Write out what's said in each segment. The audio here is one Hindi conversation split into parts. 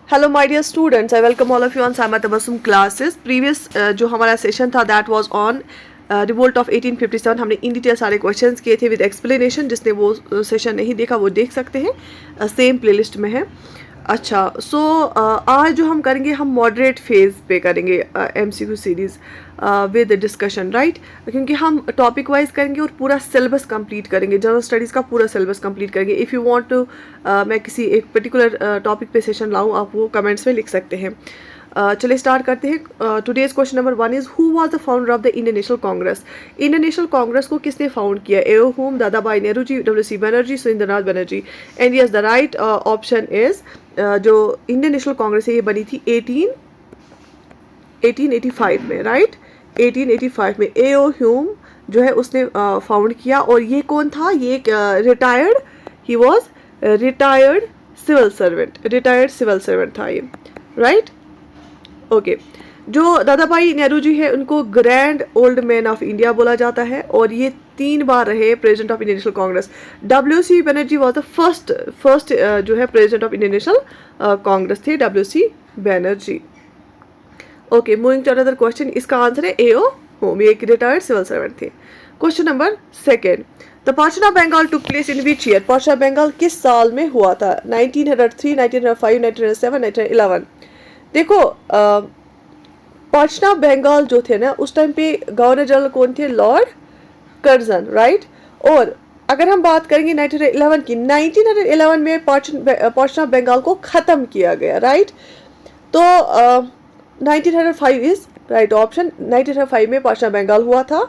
Hello my dear students, I welcome all of you on Sama Tabassum classes. Previous जो हमारा सेशन था that was on revolt of 1857। हमने इन डिटेल सारे क्वेश्चंस किए थे विद एक्सप्लेनेशन। जिसने वो सेशन नहीं देखा वो देख सकते हैं, सेम प्लेलिस्ट में है। अच्छा, सो आज जो हम करेंगे हम मॉडरेट फेज पे करेंगे MCQ series with discussion, right. क्योंकि हम टॉपिक वाइज करेंगे और पूरा सिलेबस कंप्लीट करेंगे, जनरल स्टडीज़ का पूरा सिलेबस कंप्लीट करेंगे। इफ़ यू वांट टू मैं किसी एक पर्टिकुलर टॉपिक पे सेशन लाऊं, आप वो कमेंट्स में लिख सकते हैं। चलिए स्टार्ट करते हैं। Today's question number 1 is who was the founder of the Indian National Congress. Indian National Congress को किसने फाउंड किया? A O. Hume, Dadabhai Nehru ji, W C. Banerjee, Surendranath Banerjee. And yes, the right option is जो इंडियन नेशनल कांग्रेस है ये बनी थी 1885 में, राइट। 1885 में ए.ओ. ह्यूम जो है उसने फाउंड किया। और ये कौन था? ये एक retired, he was retired civil servant था ये, राइट। ओके, जो दादाभाई नेहरू जी है उनको grand old man of India बोला जाता है और ये 3 बार रहे president of Indian National Congress. W C. Banerjee was the first जो है president of Indian National Congress थे, W C. Banerjee. Okay, moving to another question. इसका आंसर है ए.ओ. होम, ये एक रिटायर्ड सिविल सर्वेंट थे। Question number 2, the partition of Bengal took place in which year. Partition of Bengal किस साल में हुआ था? 1903, 1905, 1907, 1911। देखो, पार्टीशन ऑफ बंगाल जो थे ना उस टाइम पे गवर्नर जनरल कौन थे? Lord Curzon, right. और अगर हम बात करेंगे 1911 की, 1911 में पार्टीशन ऑफ बंगाल को ख़त्म किया गया, राइट। तो 1905 इज राइट ऑप्शन। 1905 में पार्टीशन ऑफ बंगाल हुआ था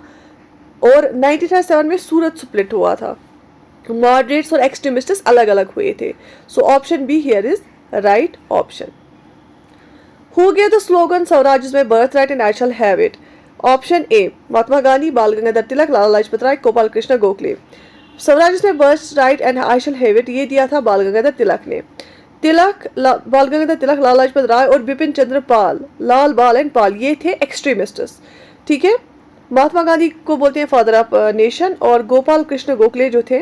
और 1907 में सूरत स्प्लिट हुआ था। मॉडरेट्स और एक्सट्रीमिस्ट्स अलग अलग हुए थे। So option B here is right option. Who gave the slogan Swaraj is my birth right and I shall have it? Option A Mahatma Gandhi, Bal Gangadhar Tilak, Lala Lajpat Rai, Gopal Krishna Gokhale. Swaraj is my birth right and I shall have it ये दिया था बाल गंगाधर तिलक ने। बाल गंगाधर तिलक, लाला लाजपत राय और बिपिन चंद्र पाल, लाल बाल एंड पाल, ये थे एक्सट्रीमिस्ट्स, ठीक है। महात्मा गांधी को बोलते हैं फादर ऑफ नेशन और गोपाल कृष्ण गोखले जो थे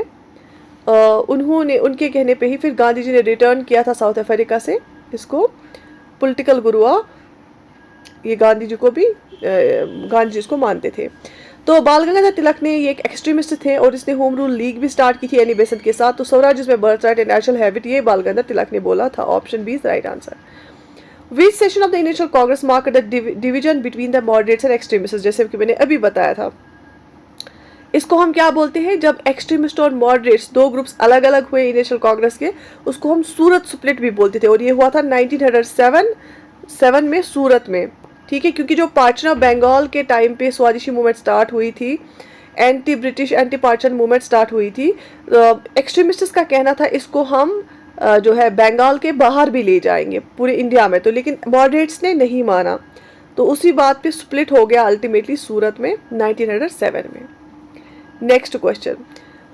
उन्होंने, उनके कहने पे ही फिर गांधी जी ने रिटर्न किया था साउथ अफ्रीका से इसको पॉलिटिकल गुरु। ये गांधी जी को भी गांधी जी इसको मानते थे। तो बाल गंगाधर तिलक ने ये एक एक्सट्रीमिस्ट थे और इसने होम रूल लीग भी स्टार्ट की थी एनी बेसेंट के साथ। तो swaraj is my birth right and I shall have it ये बाल गंगाधर तिलक ने बोला था। Option B is right answer. Which session of the Indian National Congress mark the division between the moderates and extremist? जैसे कि मैंने अभी बताया था, इसको हम क्या बोलते हैं? जब एक्सट्रीमिस्ट और मॉडरेट्स दो ग्रुप्स अलग अलग हुए नेशनल कांग्रेस के, उसको हम सूरत स्प्लिट भी बोलते थे। और ये हुआ था 1907 में सूरत में, ठीक है। क्योंकि जो पार्टीशन ऑफ बंगाल के टाइम पे स्वदेशी मूवमेंट स्टार्ट हुई थी, anti British anti partition movement start हुई थी, एक्सट्रीमिस्ट्स का कहना था इसको हम जो है बंगाल के बाहर भी ले जाएंगे पूरे इंडिया में। तो लेकिन मॉडरेट्स ने नहीं माना, तो उसी बात पे स्प्लिट हो गया अल्टीमेटली सूरत में 1907 में। Next question,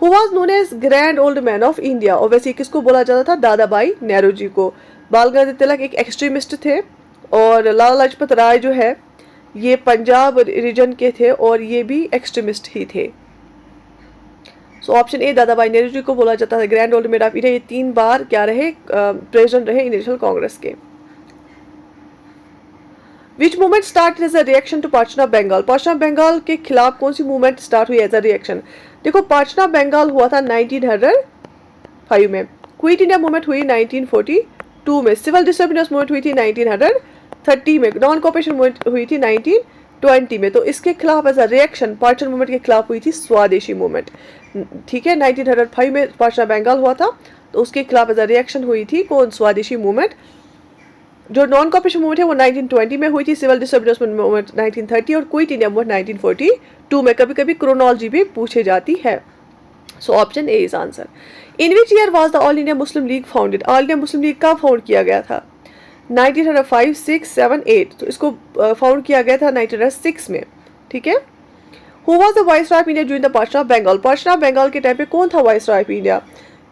who was known as grand old man of India? और वैसे किसको बोला जाता था? दादाभाई नेहरू जी को। बाल गंगाधर तिलक एक एक्सट्रीमिस्ट थे और लाला लाजपत राय जो है ये पंजाब रीजन के थे और ये भी एक्सट्रीमिस्ट ही थे। So option A Dadabhai Nehru ji को बोला जाता है grand old man of India. ये 3 बार क्या रहे? प्रेसिडेंट रहे नेशनल कांग्रेस के। Which movement start as a reaction to partition of Bengal? Partition of Bengal के खिलाफ कौन सी मूवमेंट स्टार्ट हुई एज अ रिएक्शन? देखो, पार्टीशन ऑफ बंगाल हुआ था 1905 में, क्विट इंडिया मूवमेंट हुई 1942 में, सिविल डिसोबीडियंस मूवमेंट हुई थी 1930 में, नॉन कोऑपरेशन मूवमेंट हुई थी 1920 में। तो इसके खिलाफ as a reaction partition movement के खिलाफ हुई थी स्वदेशी मूवमेंट, ठीक है। 1905 में पार्टीशन ऑफ बंगाल हुआ था तो उसके खिलाफ एज अ रिएक्शन हुई थी कौन? स्वदेशी मूवमेंट। जो नॉन कॉपरेशन मूवमेंट है वो 1920 में हुई थी, सिविल डिसोबीडियंस मूवमेंट 1930 और क्विट इंडिया मूवमेंट 1942 में। कभी कभी क्रोनोलॉजी भी पूछे जाती है। सो option A is answer. In which year was the all India Muslim league founded? All India Muslim league कब फाउंड किया गया था? 1905, 6, 7, 8। तो इसको फाउंड किया गया था 1906 में, ठीक है। Who was the viceroy of India during the partition of Bengal? Partition of Bengal के टाइम पे कौन था viceroy of India?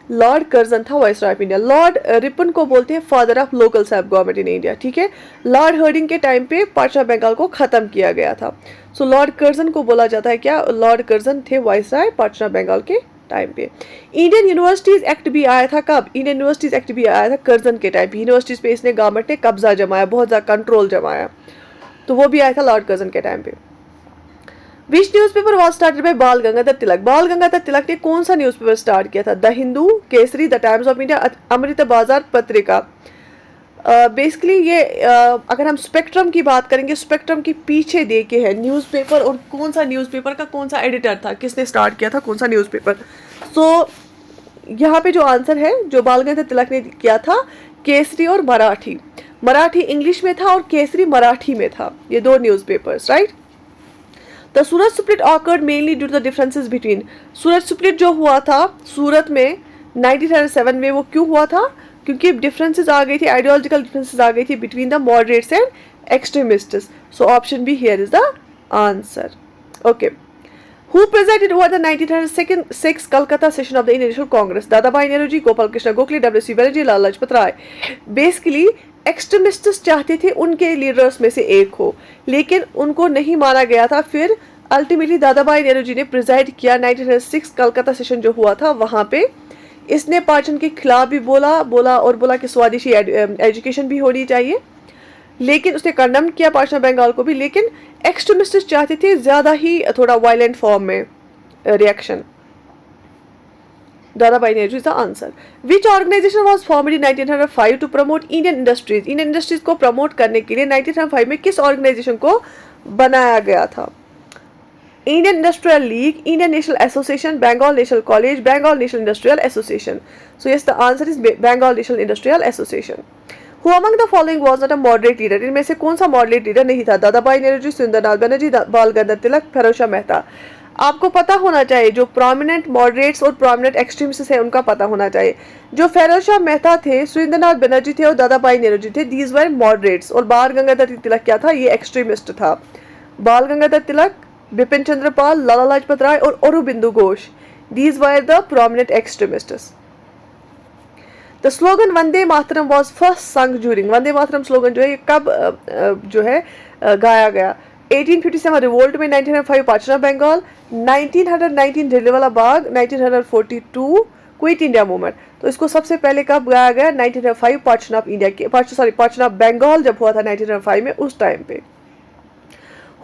Lord Curzon था viceroy of India. Lord Ripon को बोलते हैं father of local self government in India, ठीक है। लॉर्ड हर्डिंग के टाइम पे पार्टीशन ऑफ बंगाल को खत्म किया गया था। सो लॉर्ड कर्जन को बोला जाता है क्या? लॉर्ड कर्जन थे वाइसरॉय पार्टीशन ऑफ बंगाल के टाइम पे। इंडियन यूनिवर्सिटीज एक्ट भी आया था कब? इंडियन यूनिवर्सिटीज एक्ट भी आया था कर्जन के टाइम पे। यूनिवर्सिटीज पे इसने गवर्नमेंट ने कब्जा जमाया, बहुत ज़्यादा कंट्रोल जमाया, तो वो भी आया था लॉर्ड कर्जन के टाइम पे। विच न्यूज़पेपर वाज स्टार्टेड बाय बाल गंगाधर तिलक? बाल गंगाधर तिलक ने कौन सा न्यूज़पेपर स्टार्ट किया था? The Hindu, Kesari, the Times of India, Amrit Bazar Patrika. Basically ये अगर हम स्पेक्ट्रम की बात करेंगे, स्पेक्ट्रम के पीछे दे के है न्यूज़पेपर, और कौन सा न्यूज़पेपर का कौन सा एडिटर था, किसने स्टार्ट किया था, कौन सा न्यूज़पेपर। सो यहाँ पे जो आंसर है जो बाल गंगाधर तिलक ने किया था, केसरी और मराठी। मराठी इंग्लिश में था और केसरी मराठी में था, ये दो newspapers, right. The Surat split occurred mainly due to the differences between. Surat split जो हुआ था सूरत में 1907 में, वो क्यों हुआ था? क्योंकि डिफरेंसेस आ गई थी, आइडियोलॉजिकल डिफरेंसेस आ गई थी between the moderates and extremists. So option B here is the answer. Okay, who presided over the 1906 Calcutta session of the Indian National Congress? Dadabhai Nehru, Gopal Krishna Gokhale, W C. Banerjee, Lala Lajpat Rai. Basically extremists चाहते थे उनके लीडर्स में से एक हो, लेकिन उनको नहीं माना गया था। फिर अल्टीमेटली दादाभाई नेहरू जी ने प्रिजाइड किया 1906 कलकत्ता सेशन जो हुआ था वहाँ पे। इसने पार्टीशन के खिलाफ भी बोला कि स्वदेशी एजुकेशन भी होनी चाहिए, लेकिन उसने कंडम किया पार्टीशन ऑफ बंगाल को भी। लेकिन एक्सट्रीमिस्ट्स चाहते थे ज़्यादा ही थोड़ा वायलेंट फॉर्म में reaction. Dadabhai Nehru is the answer. Which organisation was formed in 1905 to promote Indian industries? Indian industries को प्रमोट करने के लिए 1905 में किस ऑर्गेनाइजेशन को बनाया गया था? Indian Industrial League, Indian National Association, Bengal National College, Bengal National Industrial Association. So yes, the answer is Bengal National Industrial Association. Who among the following was not a moderate leader? इनमें से कौन सा मॉडरेट लीडर नहीं था? दादाभाई नेहरू, सुरेंद्रनाथ बनर्जी, बाल गंगाधर तिलक, फिरोज शाह मेहता। आपको पता होना चाहिए जो प्रोमिनेंट मॉडरेट्स और प्रोमिनेंट एक्सट्रीमिस्ट्स हैं उनका पता होना चाहिए। जो फिरोज शाह मेहता थे, सुरेंद्रनाथ बनर्जी थे और दादाभाई नेहरू जी थे, दीज वर मॉडरेट्स। और बाल गंगाधर तिलक क्या था? ये एक्सट्रीमिस्ट था। बाल गंगाधर तिलक, बिपिन चंद्र पाल, लाला लाजपत राय और Aurobindo Ghosh, these were the prominent extremists. The slogan Vande Mataram was first संग ड्यूरिंग। वंदे मातरम स्लोगन जो है कब जो है गाया गया? 1857 रिवोल्ट में, 1905 partition of Bengal, 1919 Jallianwala Bagh, 1942 quit India movement. तो इसको सबसे पहले कब गाया गया? 1905 पार्टीशन ऑफ इंडिया के पार्टीशन ऑफ बंगाल जब हुआ था 1905 में, उस टाइम पे।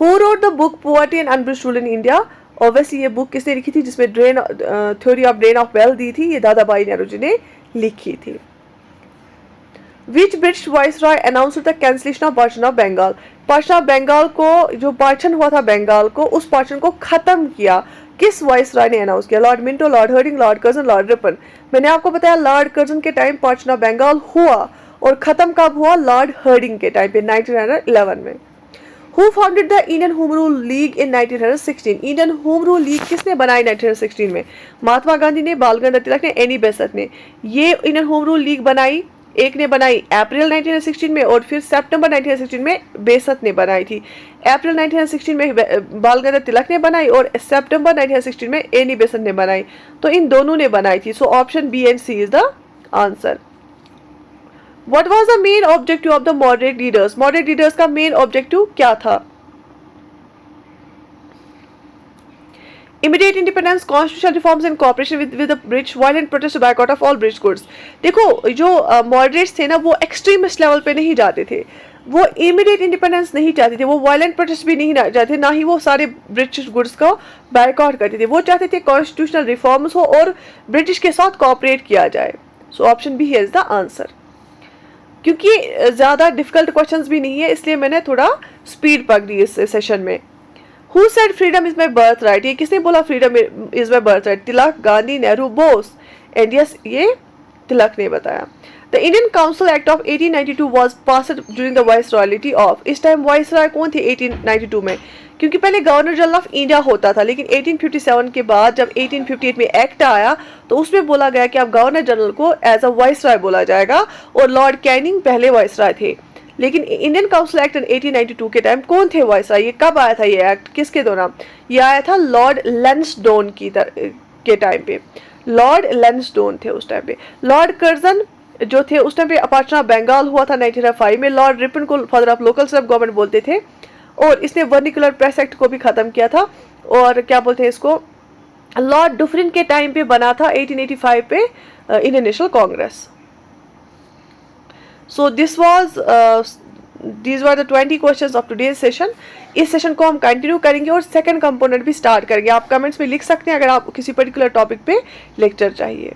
Who wrote the book poverty and unbridged rule in India? Obviously ये बुक किसने लिखी थी जिसमें theory of drain of wealth दी थी? ये दादाभाई नेहरू जी ने लिखी थी। Which British viceroy announced the cancellation of partition of Bengal? Partition of Bengal को, जो पार्टीशन हुआ था बंगाल को, उस पार्टीशन को खत्म किया किस वाइसरॉय ने अनाउंस किया? Lord Minto, Lord herding, Lord Curzon, Lord Ripon. मैंने आपको बताया लॉर्ड कर्जन के टाइम पार्टीशन ऑफ बंगाल हुआ और खत्म कब हुआ? लॉर्ड हर्डिंग के टाइम पे 1911 में। Who founded the Indian home rule league in 1916? Indian home rule league किसने बनाई 1916 में? महात्मा गांधी ने, बाल गंगाधर तिलक ने, एनी बेसेंट ने। ये इंडियन होम रूल लीग बनाई, एक ने बनाई अप्रैल 1916 में और फिर सितंबर 1916 में बेसेंट ने बनाई थी। अप्रैल 1916 में बाल गंगाधर तिलक ने बनाई और सितंबर 1916 में एनी बेसेंट ने बनाई। तो इन दोनों ने बनाई थी। So option B and C is the answer. What was the main objective of the moderate leaders? Moderate leaders का main objective क्या था? Immediate independence, constitutional reforms and cooperation with the British, violent protest, boycott of all British goods. देखो जो moderates थे ना वो extremist level पे नहीं जाते थे, वो immediate independence नहीं चाहते थे, वो violent protest भी नहीं चाहते, ना ही वो सारे British goods का boycott करते थे। वो चाहते थे constitutional reforms हो और British के साथ cooperate किया जाए। So option B here is the answer. क्योंकि ज़्यादा डिफिकल्ट क्वेश्चंस भी नहीं है इसलिए मैंने थोड़ा स्पीड पकड़ी इस सेशन में। Who said freedom is my birth right? ये किसने बोला freedom is my birth right? Tilak, Gandhi, Nehru, Bose. And yes, ये तिलक ने बताया। The Indian council act of 1892 was passed during the vice royalty of. इस टाइम वाइस रॉय कौन थे 1892 में? क्योंकि पहले गवर्नर जनरल ऑफ इंडिया होता था, लेकिन 1857 के बाद जब 1858 में एक्ट आया तो उसमें बोला गया कि अब गवर्नर जनरल को एज अ वाइस रॉय बोला जाएगा और लॉर्ड कैनिंग पहले वाइस रॉय थे। लेकिन इंडियन काउंसिल एक्ट 1892 के टाइम कौन थे वाइस रॉय? ये कब आया था ये एक्ट, किसके दौरान? ये आया था लॉर्ड लैंसडोन के टाइम पे। लॉर्ड लैंसडोन थे उस टाइम पे। लॉर्ड कर्जन जो थे उस टाइम पे पार्टीशन ऑफ बंगाल हुआ था 1905 में। लॉर्ड रिपन को father of local self government बोलते थे और इसने वर्निकुलर प्रेस एक्ट को भी खत्म किया था और क्या बोलते हैं इसको, लॉर्ड डुफरिन के टाइम पे बना था 1885 पे Indian National Congress. So this was these were the 20 questions of today's session. इस सेशन को हम कंटिन्यू करेंगे और सेकंड कंपोनेंट भी स्टार्ट करेंगे. आप कमेंट्स में लिख सकते हैं अगर आप किसी पर्टिकुलर टॉपिक पे लेक्चर चाहिए.